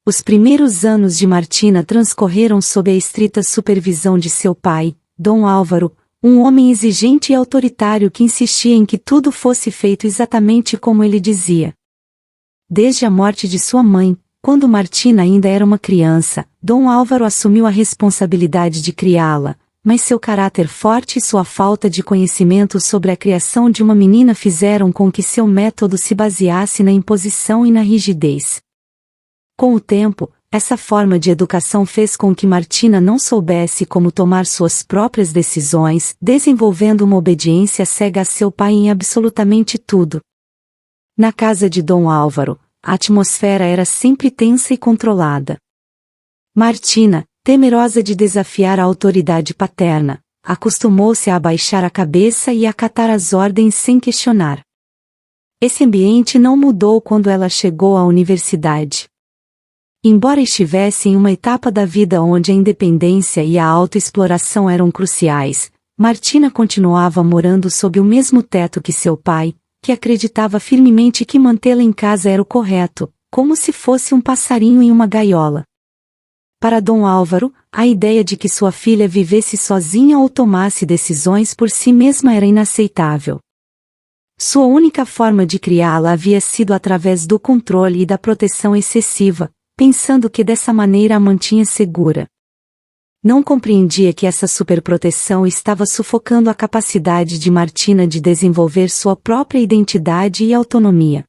Os primeiros anos de Martina transcorreram sob a estrita supervisão de seu pai, Dom Álvaro, um homem exigente e autoritário que insistia em que tudo fosse feito exatamente como ele dizia. Desde a morte de sua mãe, quando Martina ainda era uma criança, Dom Álvaro assumiu a responsabilidade de criá-la, mas seu caráter forte e sua falta de conhecimento sobre a criação de uma menina fizeram com que seu método se baseasse na imposição e na rigidez. Com o tempo, essa forma de educação fez com que Martina não soubesse como tomar suas próprias decisões, desenvolvendo uma obediência cega a seu pai em absolutamente tudo. Na casa de Dom Álvaro, a atmosfera era sempre tensa e controlada. Martina, temerosa de desafiar a autoridade paterna, acostumou-se a abaixar a cabeça e acatar as ordens sem questionar. Esse ambiente não mudou quando ela chegou à universidade. Embora estivesse em uma etapa da vida onde a independência e a autoexploração eram cruciais, Martina continuava morando sob o mesmo teto que seu pai, que acreditava firmemente que mantê-la em casa era o correto, como se fosse um passarinho em uma gaiola. Para Dom Álvaro, a ideia de que sua filha vivesse sozinha ou tomasse decisões por si mesma era inaceitável. Sua única forma de criá-la havia sido através do controle e da proteção excessiva, pensando que dessa maneira a mantinha segura. Não compreendia que essa superproteção estava sufocando a capacidade de Martina de desenvolver sua própria identidade e autonomia.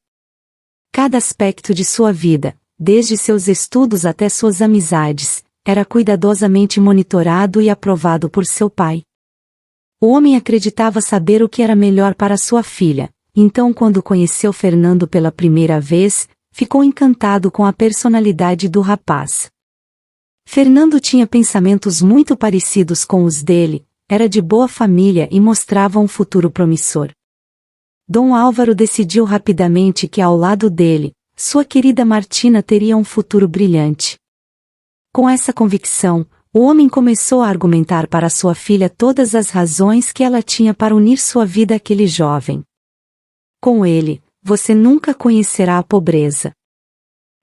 Cada aspecto de sua vida, desde seus estudos até suas amizades, era cuidadosamente monitorado e aprovado por seu pai. O homem acreditava saber o que era melhor para sua filha, então quando conheceu Fernando pela primeira vez, ficou encantado com a personalidade do rapaz. Fernando tinha pensamentos muito parecidos com os dele, era de boa família e mostrava um futuro promissor. Dom Álvaro decidiu rapidamente que ao lado dele, sua querida Martina teria um futuro brilhante. Com essa convicção, o homem começou a argumentar para sua filha todas as razões que ela tinha para unir sua vida àquele jovem. Com ele, você nunca conhecerá a pobreza.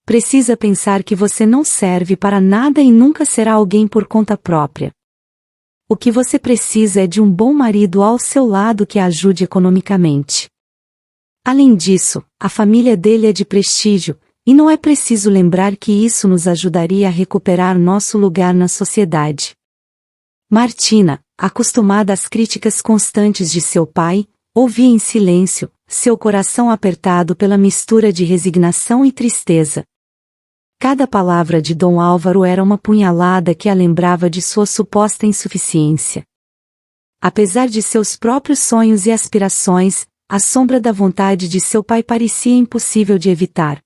Precisa pensar que você não serve para nada e nunca será alguém por conta própria. O que você precisa é de um bom marido ao seu lado que a ajude economicamente. Além disso, a família dele é de prestígio, e não é preciso lembrar que isso nos ajudaria a recuperar nosso lugar na sociedade. Martina, acostumada às críticas constantes de seu pai, ouvia em silêncio, seu coração apertado pela mistura de resignação e tristeza. Cada palavra de Dom Álvaro era uma punhalada que a lembrava de sua suposta insuficiência. Apesar de seus próprios sonhos e aspirações, a sombra da vontade de seu pai parecia impossível de evitar.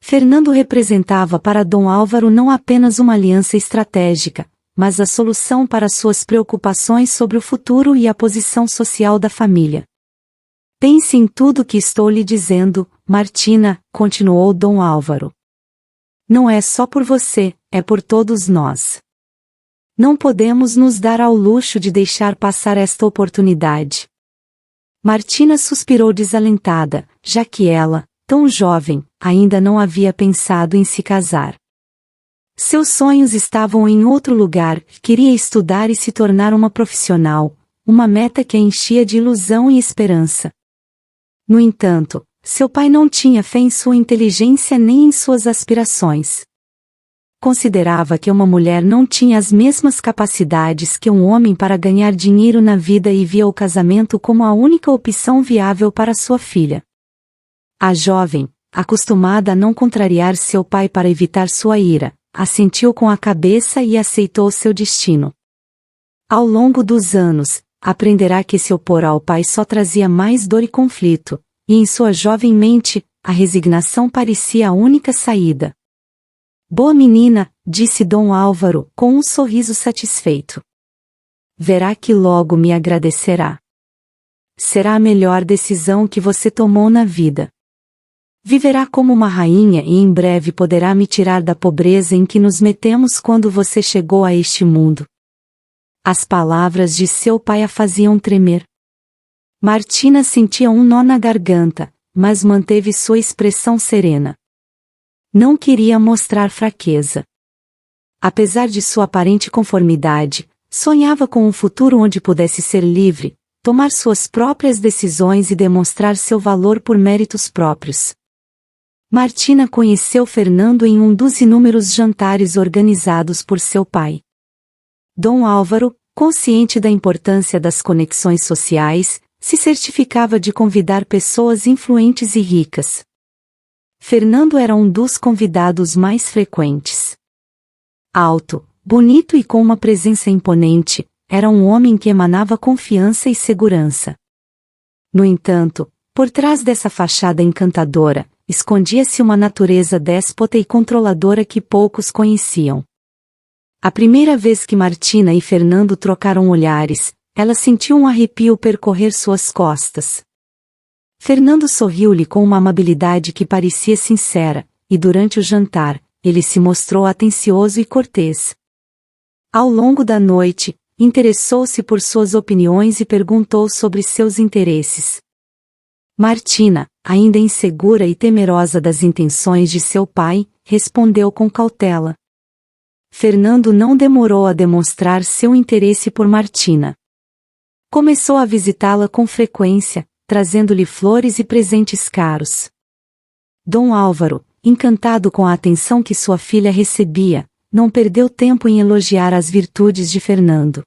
Fernando representava para Dom Álvaro não apenas uma aliança estratégica, mas a solução para suas preocupações sobre o futuro e a posição social da família. Pense em tudo que estou lhe dizendo, Martina, continuou Dom Álvaro. Não é só por você, é por todos nós. Não podemos nos dar ao luxo de deixar passar esta oportunidade. Martina suspirou desalentada, já que ela, tão jovem, ainda não havia pensado em se casar. Seus sonhos estavam em outro lugar, queria estudar e se tornar uma profissional, uma meta que a enchia de ilusão e esperança. No entanto, seu pai não tinha fé em sua inteligência nem em suas aspirações. Considerava que uma mulher não tinha as mesmas capacidades que um homem para ganhar dinheiro na vida e via o casamento como a única opção viável para sua filha. A jovem, acostumada a não contrariar seu pai para evitar sua ira, assentiu com a cabeça e aceitou seu destino. Ao longo dos anos, aprenderá que se opor ao pai só trazia mais dor e conflito, e em sua jovem mente, a resignação parecia a única saída. Boa menina, disse Dom Álvaro, com um sorriso satisfeito. Verá que logo me agradecerá. Será a melhor decisão que você tomou na vida. Viverá como uma rainha e em breve poderá me tirar da pobreza em que nos metemos quando você chegou a este mundo. As palavras de seu pai a faziam tremer. Martina sentia um nó na garganta, mas manteve sua expressão serena. Não queria mostrar fraqueza. Apesar de sua aparente conformidade, sonhava com um futuro onde pudesse ser livre, tomar suas próprias decisões e demonstrar seu valor por méritos próprios. Martina conheceu Fernando em um dos inúmeros jantares organizados por seu pai. Dom Álvaro, consciente da importância das conexões sociais, se certificava de convidar pessoas influentes e ricas. Fernando era um dos convidados mais frequentes. Alto, bonito e com uma presença imponente, era um homem que emanava confiança e segurança. No entanto, por trás dessa fachada encantadora, escondia-se uma natureza déspota e controladora que poucos conheciam. A primeira vez que Martina e Fernando trocaram olhares, ela sentiu um arrepio percorrer suas costas. Fernando sorriu-lhe com uma amabilidade que parecia sincera, e durante o jantar, ele se mostrou atencioso e cortês. Ao longo da noite, interessou-se por suas opiniões e perguntou sobre seus interesses. Martina, ainda insegura e temerosa das intenções de seu pai, respondeu com cautela. Fernando não demorou a demonstrar seu interesse por Martina. Começou a visitá-la com frequência, trazendo-lhe flores e presentes caros. Dom Álvaro, encantado com a atenção que sua filha recebia, não perdeu tempo em elogiar as virtudes de Fernando.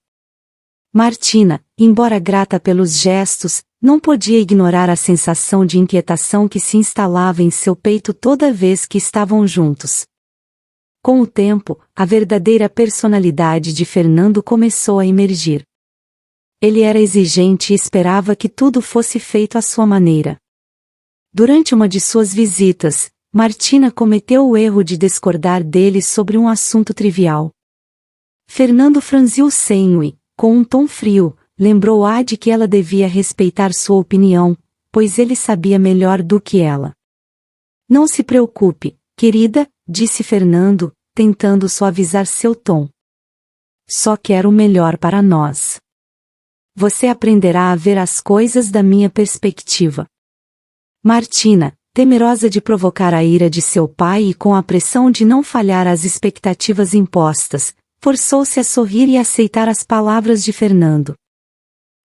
Martina, embora grata pelos gestos, não podia ignorar a sensação de inquietação que se instalava em seu peito toda vez que estavam juntos. Com o tempo, a verdadeira personalidade de Fernando começou a emergir. Ele era exigente e esperava que tudo fosse feito à sua maneira. Durante uma de suas visitas, Martina cometeu o erro de discordar dele sobre um assunto trivial. Fernando franziu o senho e, com um tom frio, lembrou-a de que ela devia respeitar sua opinião, pois ele sabia melhor do que ela. Não se preocupe, querida, disse Fernando, tentando suavizar seu tom. Só quero o melhor para nós. Você aprenderá a ver as coisas da minha perspectiva. Martina, temerosa de provocar a ira de seu pai e com a pressão de não falhar às expectativas impostas, forçou-se a sorrir e aceitar as palavras de Fernando.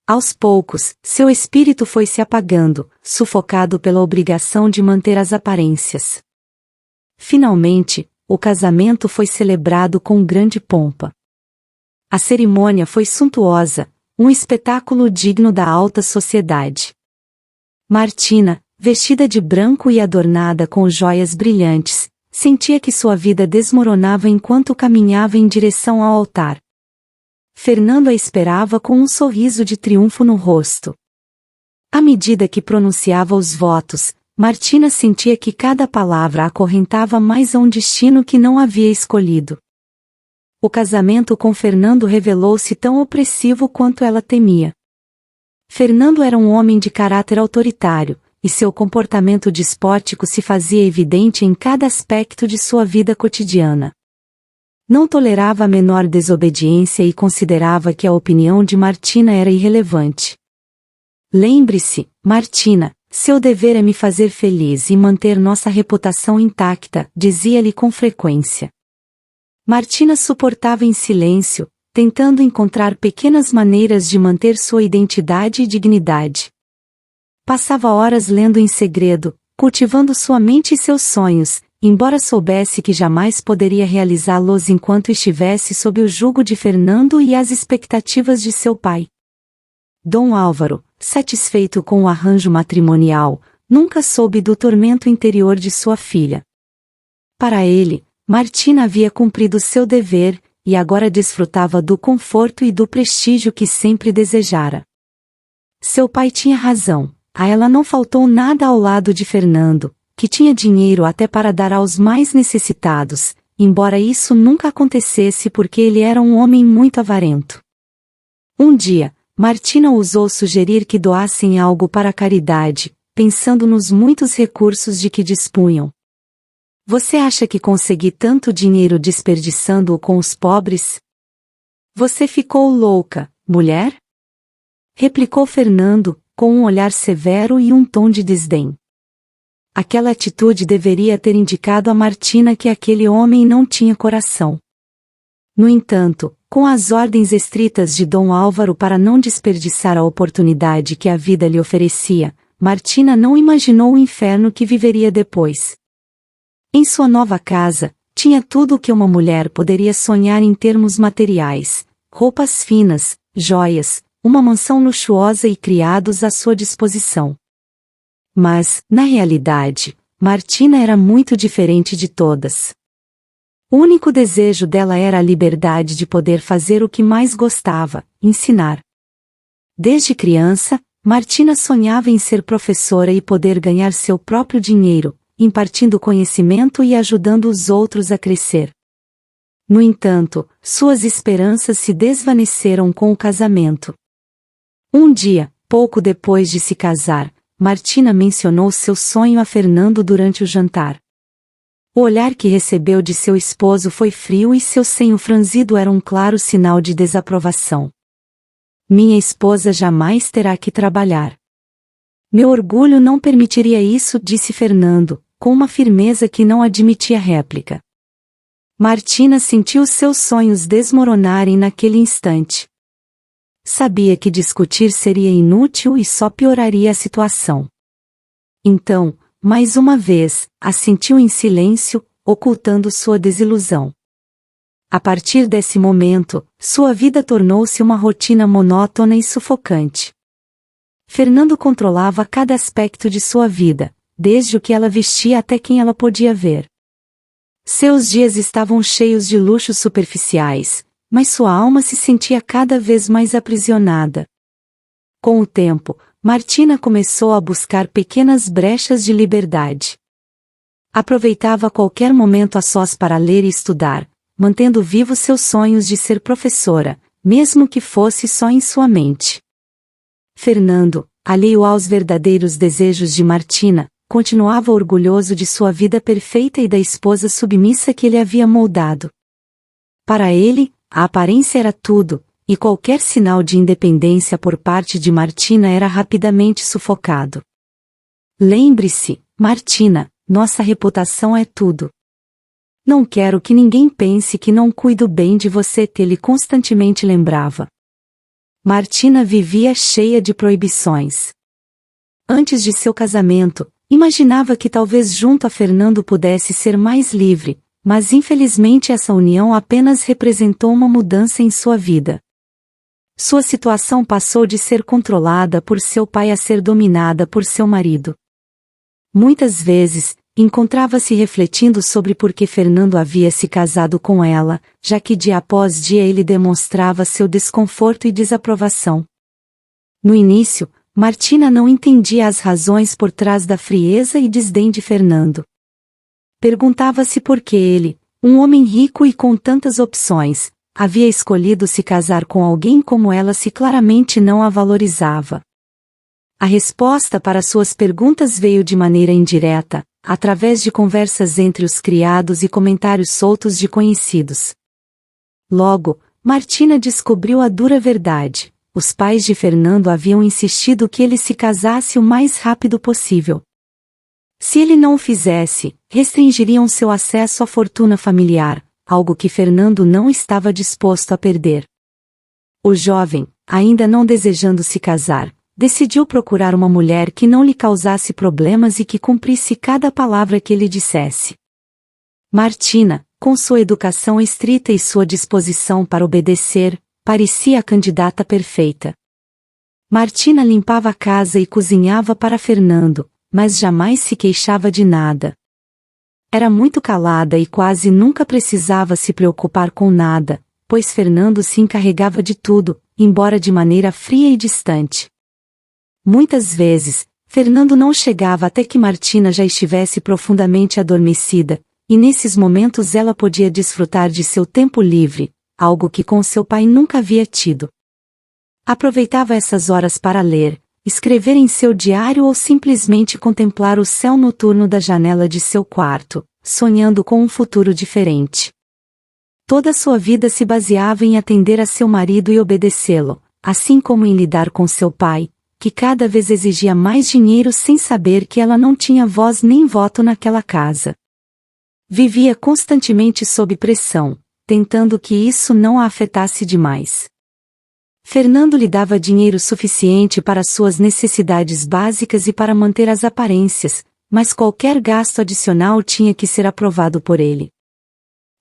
Aos poucos, seu espírito foi se apagando, sufocado pela obrigação de manter as aparências. Finalmente, o casamento foi celebrado com grande pompa. A cerimônia foi suntuosa, um espetáculo digno da alta sociedade. Martina, vestida de branco e adornada com joias brilhantes, sentia que sua vida desmoronava enquanto caminhava em direção ao altar. Fernando a esperava com um sorriso de triunfo no rosto. À medida que pronunciava os votos, Martina sentia que cada palavra a acorrentava mais a um destino que não havia escolhido. O casamento com Fernando revelou-se tão opressivo quanto ela temia. Fernando era um homem de caráter autoritário, e seu comportamento despótico se fazia evidente em cada aspecto de sua vida cotidiana. Não tolerava a menor desobediência e considerava que a opinião de Martina era irrelevante. Lembre-se, Martina, seu dever é me fazer feliz e manter nossa reputação intacta, dizia-lhe com frequência. Martina suportava em silêncio, tentando encontrar pequenas maneiras de manter sua identidade e dignidade. Passava horas lendo em segredo, cultivando sua mente e seus sonhos, embora soubesse que jamais poderia realizá-los enquanto estivesse sob o jugo de Fernando e as expectativas de seu pai. Dom Álvaro, satisfeito com o arranjo matrimonial, nunca soube do tormento interior de sua filha. Para ele, Martina havia cumprido seu dever, e agora desfrutava do conforto e do prestígio que sempre desejara. Seu pai tinha razão, a ela não faltou nada ao lado de Fernando, que tinha dinheiro até para dar aos mais necessitados, embora isso nunca acontecesse porque ele era um homem muito avarento. Um dia, Martina ousou sugerir que doassem algo para a caridade, pensando nos muitos recursos de que dispunham. Você acha que consegui tanto dinheiro desperdiçando-o com os pobres? Você ficou louca, mulher? Replicou Fernando, com um olhar severo e um tom de desdém. Aquela atitude deveria ter indicado a Martina que aquele homem não tinha coração. No entanto, com as ordens estritas de Dom Álvaro para não desperdiçar a oportunidade que a vida lhe oferecia, Martina não imaginou o inferno que viveria depois. Em sua nova casa, tinha tudo o que uma mulher poderia sonhar em termos materiais: roupas finas, joias, uma mansão luxuosa e criados à sua disposição. Mas, na realidade, Martina era muito diferente de todas. O único desejo dela era a liberdade de poder fazer o que mais gostava: ensinar. Desde criança, Martina sonhava em ser professora e poder ganhar seu próprio dinheiro, impartindo conhecimento e ajudando os outros a crescer. No entanto, suas esperanças se desvaneceram com o casamento. Um dia, pouco depois de se casar, Martina mencionou seu sonho a Fernando durante o jantar. O olhar que recebeu de seu esposo foi frio e seu senho franzido era um claro sinal de desaprovação. Minha esposa jamais terá que trabalhar. Meu orgulho não permitiria isso, disse Fernando, com uma firmeza que não admitia réplica. Martina sentiu seus sonhos desmoronarem naquele instante. Sabia que discutir seria inútil e só pioraria a situação. Então, mais uma vez, assentiu em silêncio, ocultando sua desilusão. A partir desse momento, sua vida tornou-se uma rotina monótona e sufocante. Fernando controlava cada aspecto de sua vida, desde o que ela vestia até quem ela podia ver. Seus dias estavam cheios de luxos superficiais, mas sua alma se sentia cada vez mais aprisionada. Com o tempo, Martina começou a buscar pequenas brechas de liberdade. Aproveitava qualquer momento a sós para ler e estudar, mantendo vivos seus sonhos de ser professora, mesmo que fosse só em sua mente. Fernando, alheio aos verdadeiros desejos de Martina, continuava orgulhoso de sua vida perfeita e da esposa submissa que ele havia moldado. Para ele, a aparência era tudo, e qualquer sinal de independência por parte de Martina era rapidamente sufocado. Lembre-se, Martina, nossa reputação é tudo. Não quero que ninguém pense que não cuido bem de você, ele constantemente lembrava. Martina vivia cheia de proibições. Antes de seu casamento, imaginava que talvez junto a Fernando pudesse ser mais livre, mas infelizmente essa união apenas representou uma mudança em sua vida. Sua situação passou de ser controlada por seu pai a ser dominada por seu marido. Muitas vezes, encontrava-se refletindo sobre por que Fernando havia se casado com ela, já que dia após dia ele demonstrava seu desconforto e desaprovação. No início, Martina não entendia as razões por trás da frieza e desdém de Fernando. Perguntava-se por que ele, um homem rico e com tantas opções, havia escolhido se casar com alguém como ela se claramente não a valorizava. A resposta para suas perguntas veio de maneira indireta, através de conversas entre os criados e comentários soltos de conhecidos. Logo, Martina descobriu a dura verdade: os pais de Fernando haviam insistido que ele se casasse o mais rápido possível. Se ele não o fizesse, restringiriam seu acesso à fortuna familiar, algo que Fernando não estava disposto a perder. O jovem, ainda não desejando se casar, decidiu procurar uma mulher que não lhe causasse problemas e que cumprisse cada palavra que ele dissesse. Martina, com sua educação estrita e sua disposição para obedecer, parecia a candidata perfeita. Martina limpava a casa e cozinhava para Fernando, mas jamais se queixava de nada. Era muito calada e quase nunca precisava se preocupar com nada, pois Fernando se encarregava de tudo, embora de maneira fria e distante. Muitas vezes, Fernando não chegava até que Martina já estivesse profundamente adormecida, e nesses momentos ela podia desfrutar de seu tempo livre, algo que com seu pai nunca havia tido. Aproveitava essas horas para ler, escrever em seu diário ou simplesmente contemplar o céu noturno da janela de seu quarto, sonhando com um futuro diferente. Toda sua vida se baseava em atender a seu marido e obedecê-lo, assim como em lidar com seu pai, que cada vez exigia mais dinheiro sem saber que ela não tinha voz nem voto naquela casa. Vivia constantemente sob pressão, tentando que isso não a afetasse demais. Fernando lhe dava dinheiro suficiente para suas necessidades básicas e para manter as aparências, mas qualquer gasto adicional tinha que ser aprovado por ele.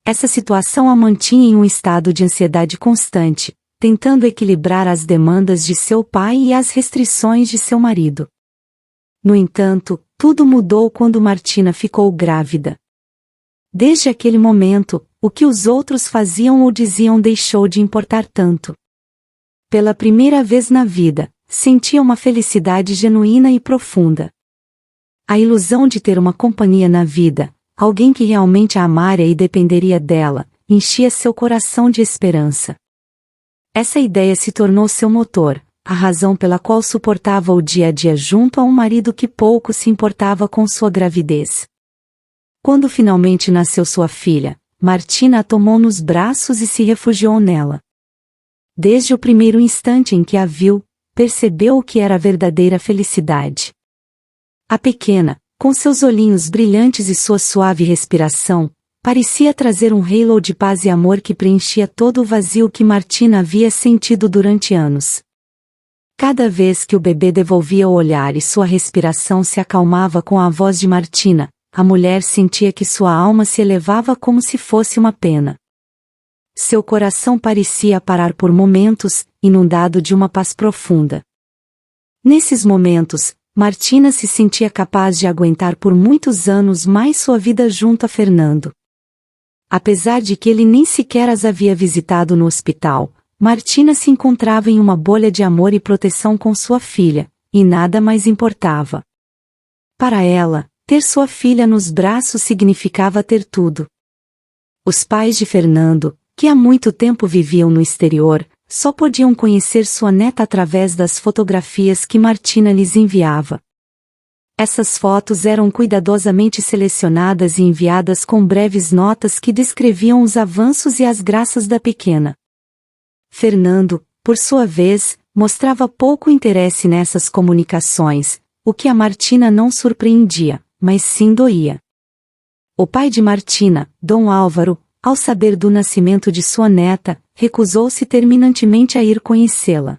Essa situação a mantinha em um estado de ansiedade constante, tentando equilibrar as demandas de seu pai e as restrições de seu marido. No entanto, tudo mudou quando Martina ficou grávida. Desde aquele momento, o que os outros faziam ou diziam deixou de importar tanto. Pela primeira vez na vida, sentia uma felicidade genuína e profunda. A ilusão de ter uma companhia na vida, alguém que realmente a amaria e dependeria dela, enchia seu coração de esperança. Essa ideia se tornou seu motor, a razão pela qual suportava o dia a dia junto a um marido que pouco se importava com sua gravidez. Quando finalmente nasceu sua filha, Martina a tomou nos braços e se refugiou nela. Desde o primeiro instante em que a viu, percebeu o que era a verdadeira felicidade. A pequena, com seus olhinhos brilhantes e sua suave respiração, parecia trazer um halo de paz e amor que preenchia todo o vazio que Martina havia sentido durante anos. Cada vez que o bebê devolvia o olhar e sua respiração se acalmava com a voz de Martina, a mulher sentia que sua alma se elevava como se fosse uma pena. Seu coração parecia parar por momentos, inundado de uma paz profunda. Nesses momentos, Martina se sentia capaz de aguentar por muitos anos mais sua vida junto a Fernando. Apesar de que ele nem sequer as havia visitado no hospital, Martina se encontrava em uma bolha de amor e proteção com sua filha, e nada mais importava. Para ela, ter sua filha nos braços significava ter tudo. Os pais de Fernando, que há muito tempo viviam no exterior, só podiam conhecer sua neta através das fotografias que Martina lhes enviava. Essas fotos eram cuidadosamente selecionadas e enviadas com breves notas que descreviam os avanços e as graças da pequena. Fernando, por sua vez, mostrava pouco interesse nessas comunicações, o que a Martina não surpreendia, mas sim doía. O pai de Martina, Dom Álvaro, ao saber do nascimento de sua neta, recusou-se terminantemente a ir conhecê-la.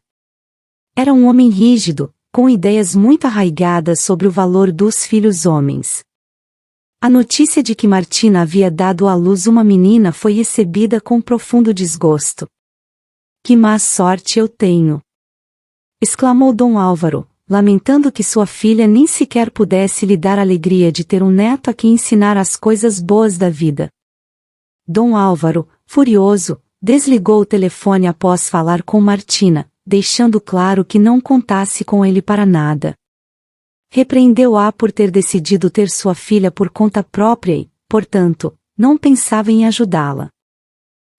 Era um homem rígido, com ideias muito arraigadas sobre o valor dos filhos homens. A notícia de que Martina havia dado à luz uma menina foi recebida com profundo desgosto. "Que má sorte eu tenho!" exclamou Dom Álvaro, lamentando que sua filha nem sequer pudesse lhe dar a alegria de ter um neto a quem ensinar as coisas boas da vida. Dom Álvaro, furioso, desligou o telefone após falar com Martina, deixando claro que não contasse com ele para nada. Repreendeu-a por ter decidido ter sua filha por conta própria e, portanto, não pensava em ajudá-la.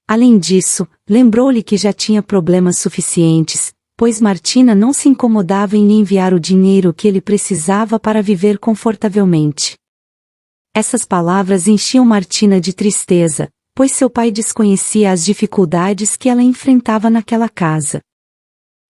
Além disso, lembrou-lhe que já tinha problemas suficientes, pois Martina não se incomodava em lhe enviar o dinheiro que ele precisava para viver confortavelmente. Essas palavras enchiam Martina de tristeza, pois seu pai desconhecia as dificuldades que ela enfrentava naquela casa.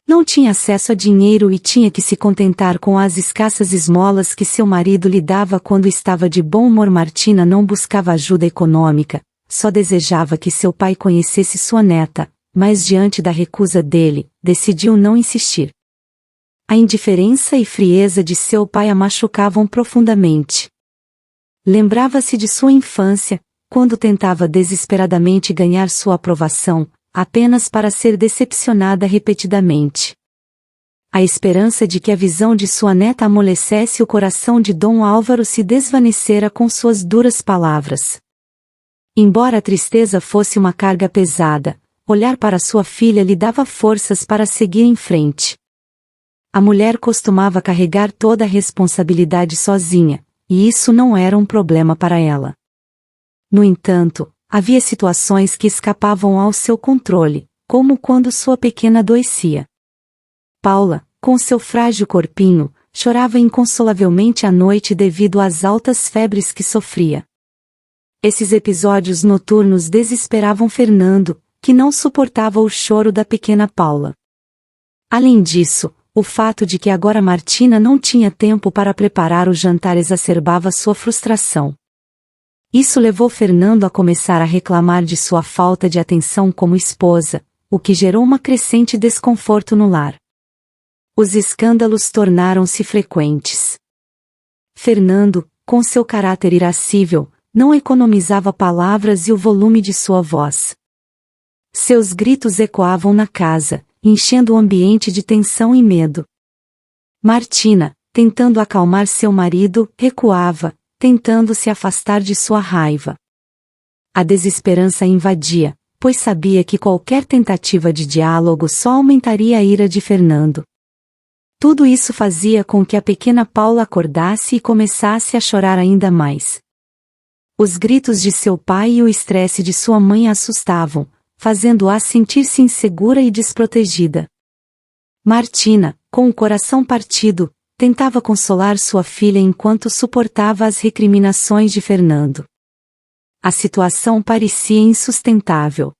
Não tinha acesso a dinheiro e tinha que se contentar com as escassas esmolas que seu marido lhe dava quando estava de bom humor. Martina não buscava ajuda econômica, só desejava que seu pai conhecesse sua neta, mas diante da recusa dele, decidiu não insistir. A indiferença e frieza de seu pai a machucavam profundamente. Lembrava-se de sua infância, quando tentava desesperadamente ganhar sua aprovação, apenas para ser decepcionada repetidamente. A esperança de que a visão de sua neta amolecesse o coração de Dom Álvaro se desvanecera com suas duras palavras. Embora a tristeza fosse uma carga pesada, olhar para sua filha lhe dava forças para seguir em frente. A mulher costumava carregar toda a responsabilidade sozinha, e isso não era um problema para ela. No entanto, havia situações que escapavam ao seu controle, como quando sua pequena adoecia. Paula, com seu frágil corpinho, chorava inconsolavelmente à noite devido às altas febres que sofria. Esses episódios noturnos desesperavam Fernando, que não suportava o choro da pequena Paula. Além disso, O fato de que agora Martina não tinha tempo para preparar o jantar exacerbava sua frustração. Isso levou Fernando a começar a reclamar de sua falta de atenção como esposa, o que gerou uma crescente desconforto no lar. Os escândalos tornaram-se frequentes. Fernando, com seu caráter irascível, não economizava palavras e o volume de sua voz. Seus gritos ecoavam na casa, enchendo o ambiente de tensão e medo. Martina, tentando acalmar seu marido, recuava, tentando se afastar de sua raiva. A desesperança invadia, pois sabia que qualquer tentativa de diálogo só aumentaria a ira de Fernando. Tudo isso fazia com que a pequena Paula acordasse e começasse a chorar ainda mais. Os gritos de seu pai e o estresse de sua mãe a assustavam, fazendo-a sentir-se insegura e desprotegida. Martina, com o coração partido, tentava consolar sua filha enquanto suportava as recriminações de Fernando. A situação parecia insustentável.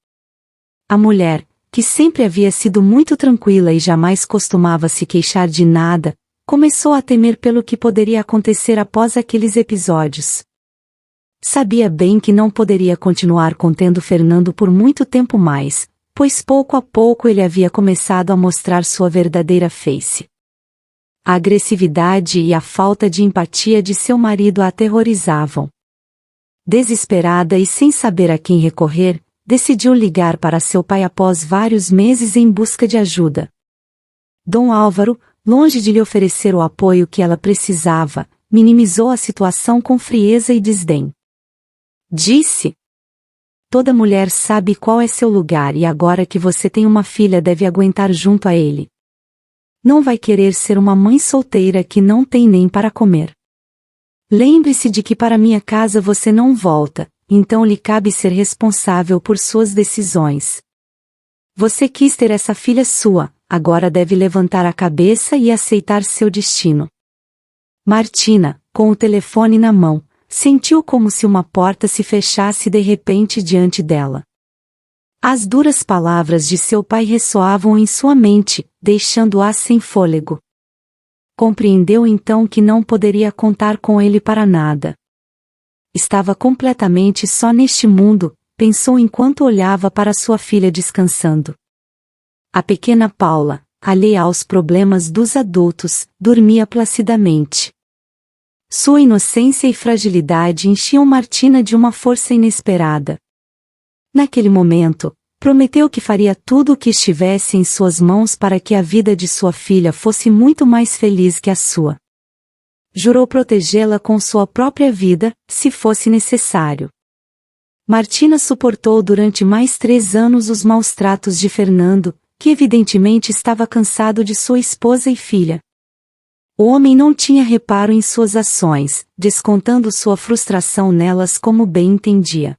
A mulher, que sempre havia sido muito tranquila e jamais costumava se queixar de nada, começou a temer pelo que poderia acontecer após aqueles episódios. Sabia bem que não poderia continuar contendo Fernando por muito tempo mais, pois pouco a pouco ele havia começado a mostrar sua verdadeira face. A agressividade e a falta de empatia de seu marido a aterrorizavam. Desesperada e sem saber a quem recorrer, decidiu ligar para seu pai após vários meses em busca de ajuda. Dom Álvaro, longe de lhe oferecer o apoio que ela precisava, minimizou a situação com frieza e desdém. Disse: "Toda mulher sabe qual é seu lugar e agora que você tem uma filha deve aguentar junto a ele. Não vai querer ser uma mãe solteira que não tem nem para comer. Lembre-se de que para minha casa você não volta, então lhe cabe ser responsável por suas decisões. Você quis ter essa filha sua, agora deve levantar a cabeça e aceitar seu destino." Martina, com o telefone na mão, sentiu como se uma porta se fechasse de repente diante dela. As duras palavras de seu pai ressoavam em sua mente, deixando-a sem fôlego. Compreendeu então que não poderia contar com ele para nada. Estava completamente só neste mundo, pensou enquanto olhava para sua filha descansando. A pequena Paula, alheia aos problemas dos adultos, dormia placidamente. Sua inocência e fragilidade enchiam Martina de uma força inesperada. Naquele momento, prometeu que faria tudo o que estivesse em suas mãos para que a vida de sua filha fosse muito mais feliz que a sua. Jurou protegê-la com sua própria vida, se fosse necessário. Martina suportou durante mais 3 anos os maus tratos de Fernando, que evidentemente estava cansado de sua esposa e filha. O homem não tinha reparo em suas ações, descontando sua frustração nelas como bem entendia.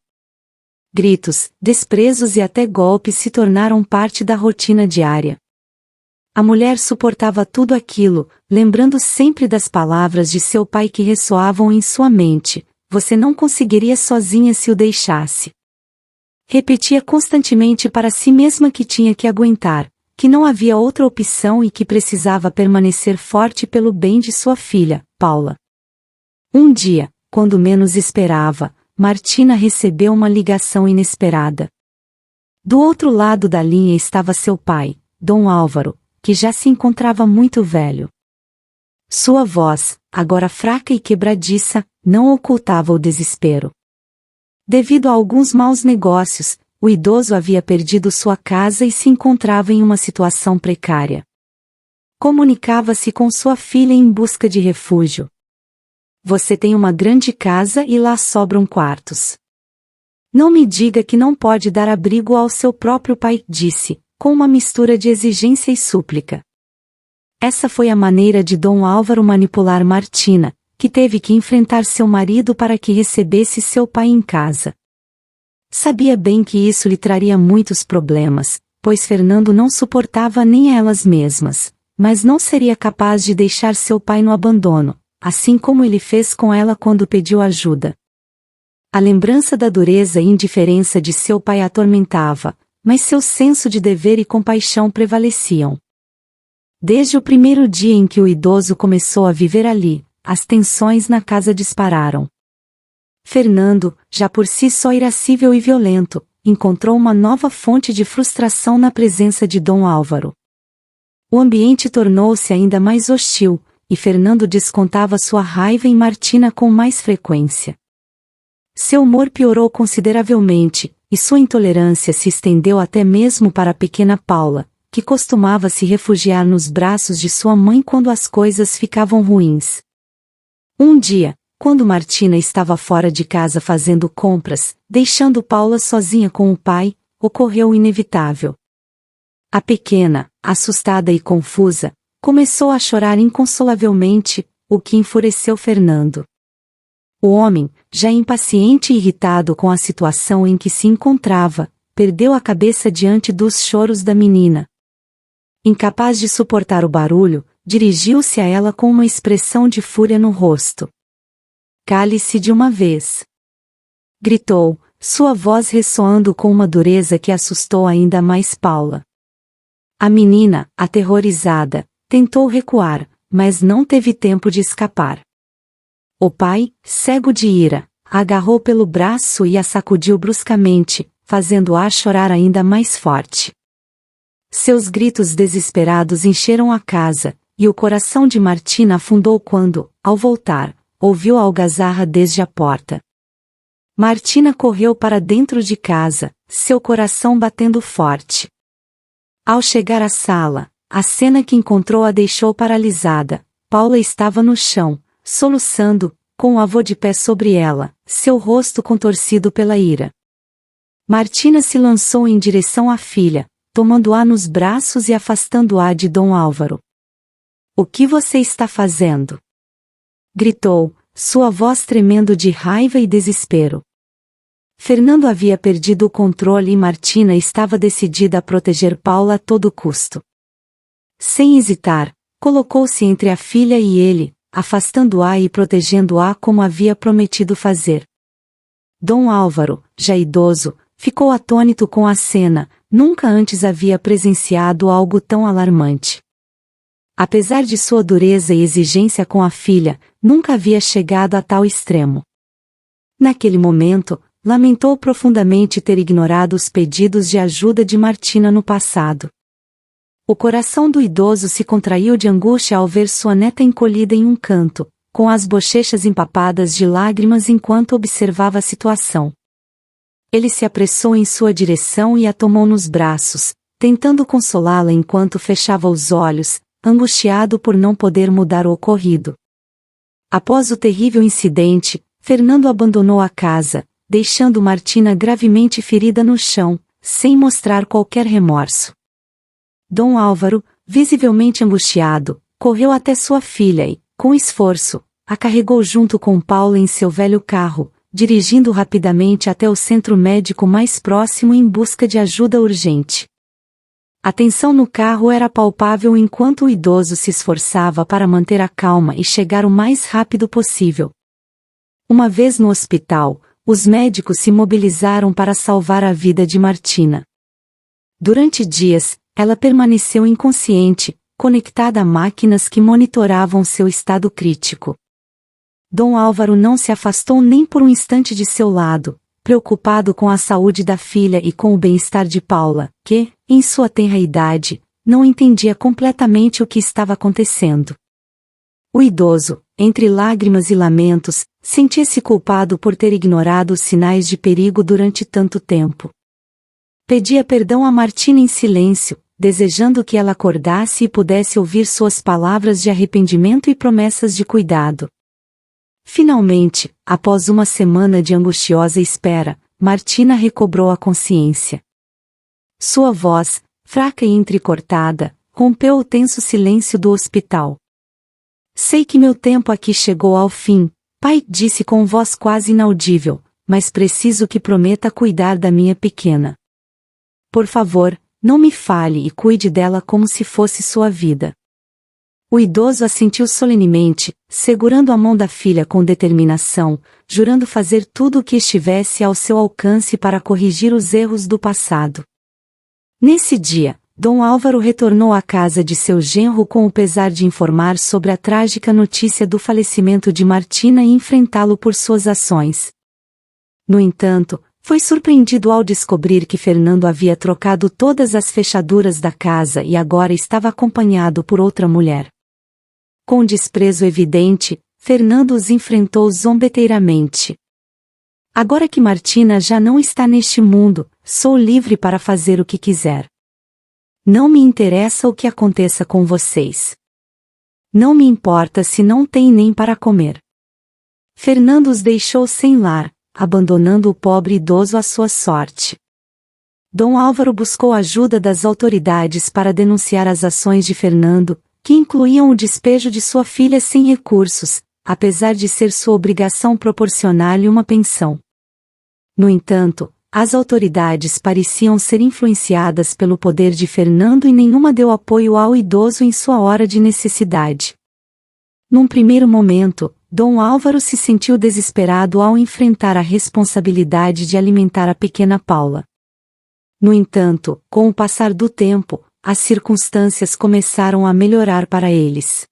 Gritos, desprezos e até golpes se tornaram parte da rotina diária. A mulher suportava tudo aquilo, lembrando sempre das palavras de seu pai que ressoavam em sua mente: "Você não conseguiria sozinha se o deixasse." Repetia constantemente para si mesma que tinha que aguentar, que não havia outra opção e que precisava permanecer forte pelo bem de sua filha, Paula. Um dia, quando menos esperava, Martina recebeu uma ligação inesperada. Do outro lado da linha estava seu pai, Dom Álvaro, que já se encontrava muito velho. Sua voz, agora fraca e quebradiça, não ocultava o desespero. Devido a alguns maus negócios, o idoso havia perdido sua casa e se encontrava em uma situação precária. Comunicava-se com sua filha em busca de refúgio. "Você tem uma grande casa e lá sobram quartos. Não me diga que não pode dar abrigo ao seu próprio pai", disse, com uma mistura de exigência e súplica. Essa foi a maneira de Dom Álvaro manipular Martina, que teve que enfrentar seu marido para que recebesse seu pai em casa. Sabia bem que isso lhe traria muitos problemas, pois Fernando não suportava nem elas mesmas, mas não seria capaz de deixar seu pai no abandono, assim como ele fez com ela quando pediu ajuda. A lembrança da dureza e indiferença de seu pai a atormentava, mas seu senso de dever e compaixão prevaleciam. Desde o primeiro dia em que o idoso começou a viver ali, as tensões na casa dispararam. Fernando, já por si só irascível e violento, encontrou uma nova fonte de frustração na presença de Dom Álvaro. O ambiente tornou-se ainda mais hostil, e Fernando descontava sua raiva em Martina com mais frequência. Seu humor piorou consideravelmente, e sua intolerância se estendeu até mesmo para a pequena Paula, que costumava se refugiar nos braços de sua mãe quando as coisas ficavam ruins. Um dia, quando Martina estava fora de casa fazendo compras, deixando Paula sozinha com o pai, ocorreu o inevitável. A pequena, assustada e confusa, começou a chorar inconsolavelmente, o que enfureceu Fernando. O homem, já impaciente e irritado com a situação em que se encontrava, perdeu a cabeça diante dos choros da menina. Incapaz de suportar o barulho, dirigiu-se a ela com uma expressão de fúria no rosto. "Cale-se de uma vez!" gritou, sua voz ressoando com uma dureza que assustou ainda mais Paula. A menina, aterrorizada, tentou recuar, mas não teve tempo de escapar. O pai, cego de ira, a agarrou pelo braço e a sacudiu bruscamente, fazendo-a chorar ainda mais forte. Seus gritos desesperados encheram a casa, e o coração de Martina afundou quando, ao voltar, ouviu a algazarra desde a porta. Martina correu para dentro de casa, seu coração batendo forte. Ao chegar à sala, a cena que encontrou a deixou paralisada. Paula estava no chão, soluçando, com o avô de pé sobre ela, seu rosto contorcido pela ira. Martina se lançou em direção à filha, tomando-a nos braços e afastando-a de Dom Álvaro. "O que você está fazendo?" gritou, sua voz tremendo de raiva e desespero. Fernando havia perdido o controle e Martina estava decidida a proteger Paula a todo custo. Sem hesitar, colocou-se entre a filha e ele, afastando-a e protegendo-a como havia prometido fazer. Dom Álvaro, já idoso, ficou atônito com a cena, nunca antes havia presenciado algo tão alarmante. Apesar de sua dureza e exigência com a filha, nunca havia chegado a tal extremo. Naquele momento, lamentou profundamente ter ignorado os pedidos de ajuda de Martina no passado. O coração do idoso se contraiu de angústia ao ver sua neta encolhida em um canto, com as bochechas empapadas de lágrimas enquanto observava a situação. Ele se apressou em sua direção e a tomou nos braços, tentando consolá-la enquanto fechava os olhos, angustiado por não poder mudar o ocorrido. Após o terrível incidente, Fernando abandonou a casa, deixando Martina gravemente ferida no chão, sem mostrar qualquer remorso. Dom Álvaro, visivelmente angustiado, correu até sua filha e, com esforço, a carregou junto com Paula em seu velho carro, dirigindo rapidamente até o centro médico mais próximo em busca de ajuda urgente. A tensão no carro era palpável enquanto o idoso se esforçava para manter a calma e chegar o mais rápido possível. Uma vez no hospital, os médicos se mobilizaram para salvar a vida de Martina. Durante dias, ela permaneceu inconsciente, conectada a máquinas que monitoravam seu estado crítico. Dom Álvaro não se afastou nem por um instante de seu lado, preocupado com a saúde da filha e com o bem-estar de Paula, que, em sua tenra idade, não entendia completamente o que estava acontecendo. O idoso, entre lágrimas e lamentos, sentia-se culpado por ter ignorado os sinais de perigo durante tanto tempo. Pedia perdão a Martina em silêncio, desejando que ela acordasse e pudesse ouvir suas palavras de arrependimento e promessas de cuidado. Finalmente, após uma semana de angustiosa espera, Martina recobrou a consciência. Sua voz, fraca e entrecortada, rompeu o tenso silêncio do hospital. "Sei que meu tempo aqui chegou ao fim", pai disse com voz quase inaudível, "mas preciso que prometa cuidar da minha pequena. Por favor, não me fale e cuide dela como se fosse sua vida." O idoso assentiu solenemente, segurando a mão da filha com determinação, jurando fazer tudo o que estivesse ao seu alcance para corrigir os erros do passado. Nesse dia, Dom Álvaro retornou à casa de seu genro com o pesar de informar sobre a trágica notícia do falecimento de Martina e enfrentá-lo por suas ações. No entanto, foi surpreendido ao descobrir que Fernando havia trocado todas as fechaduras da casa e agora estava acompanhado por outra mulher. Com desprezo evidente, Fernando os enfrentou zombeteiramente. Agora que Martina já não está neste mundo, sou livre para fazer o que quiser. Não me interessa o que aconteça com vocês. Não me importa se não tem nem para comer. Fernando os deixou sem lar, abandonando o pobre idoso à sua sorte. Dom Álvaro buscou ajuda das autoridades para denunciar as ações de Fernando, que incluíam o despejo de sua filha sem recursos, apesar de ser sua obrigação proporcionar-lhe uma pensão. No entanto, as autoridades pareciam ser influenciadas pelo poder de Fernando e nenhuma deu apoio ao idoso em sua hora de necessidade. Num primeiro momento, Dom Álvaro se sentiu desesperado ao enfrentar a responsabilidade de alimentar a pequena Paula. No entanto, com o passar do tempo, as circunstâncias começaram a melhorar para eles.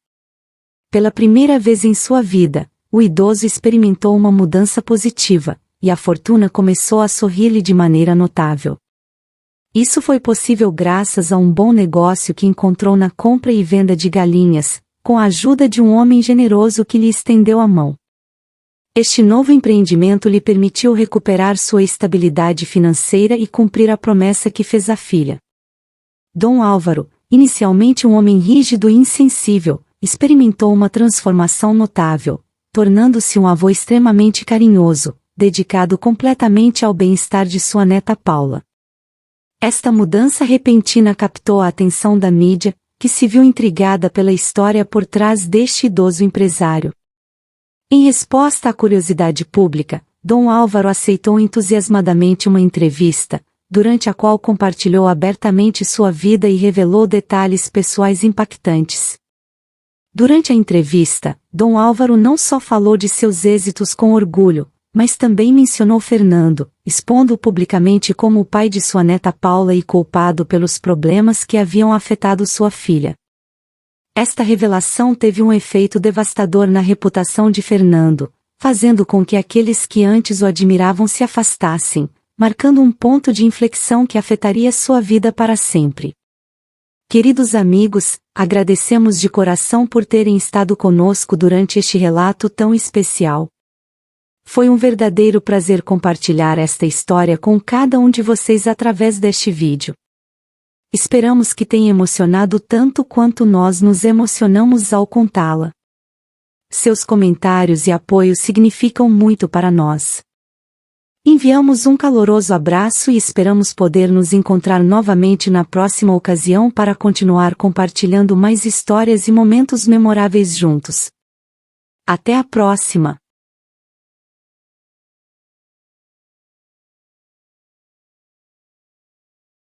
Pela primeira vez em sua vida, o idoso experimentou uma mudança positiva, e a fortuna começou a sorrir-lhe de maneira notável. Isso foi possível graças a um bom negócio que encontrou na compra e venda de galinhas, com a ajuda de um homem generoso que lhe estendeu a mão. Este novo empreendimento lhe permitiu recuperar sua estabilidade financeira e cumprir a promessa que fez à filha. Dom Álvaro, inicialmente um homem rígido e insensível, experimentou uma transformação notável, tornando-se um avô extremamente carinhoso, dedicado completamente ao bem-estar de sua neta Paula. Esta mudança repentina captou a atenção da mídia, que se viu intrigada pela história por trás deste idoso empresário. Em resposta à curiosidade pública, Dom Álvaro aceitou entusiasmadamente uma entrevista, durante a qual compartilhou abertamente sua vida e revelou detalhes pessoais impactantes. Durante a entrevista, Dom Álvaro não só falou de seus êxitos com orgulho, mas também mencionou Fernando, expondo-o publicamente como o pai de sua neta Paula e culpado pelos problemas que haviam afetado sua filha. Esta revelação teve um efeito devastador na reputação de Fernando, fazendo com que aqueles que antes o admiravam se afastassem, marcando um ponto de inflexão que afetaria sua vida para sempre. Queridos amigos, agradecemos de coração por terem estado conosco durante este relato tão especial. Foi um verdadeiro prazer compartilhar esta história com cada um de vocês através deste vídeo. Esperamos que tenha emocionado tanto quanto nós nos emocionamos ao contá-la. Seus comentários e apoio significam muito para nós. Enviamos um caloroso abraço e esperamos poder nos encontrar novamente na próxima ocasião para continuar compartilhando mais histórias e momentos memoráveis juntos. Até a próxima!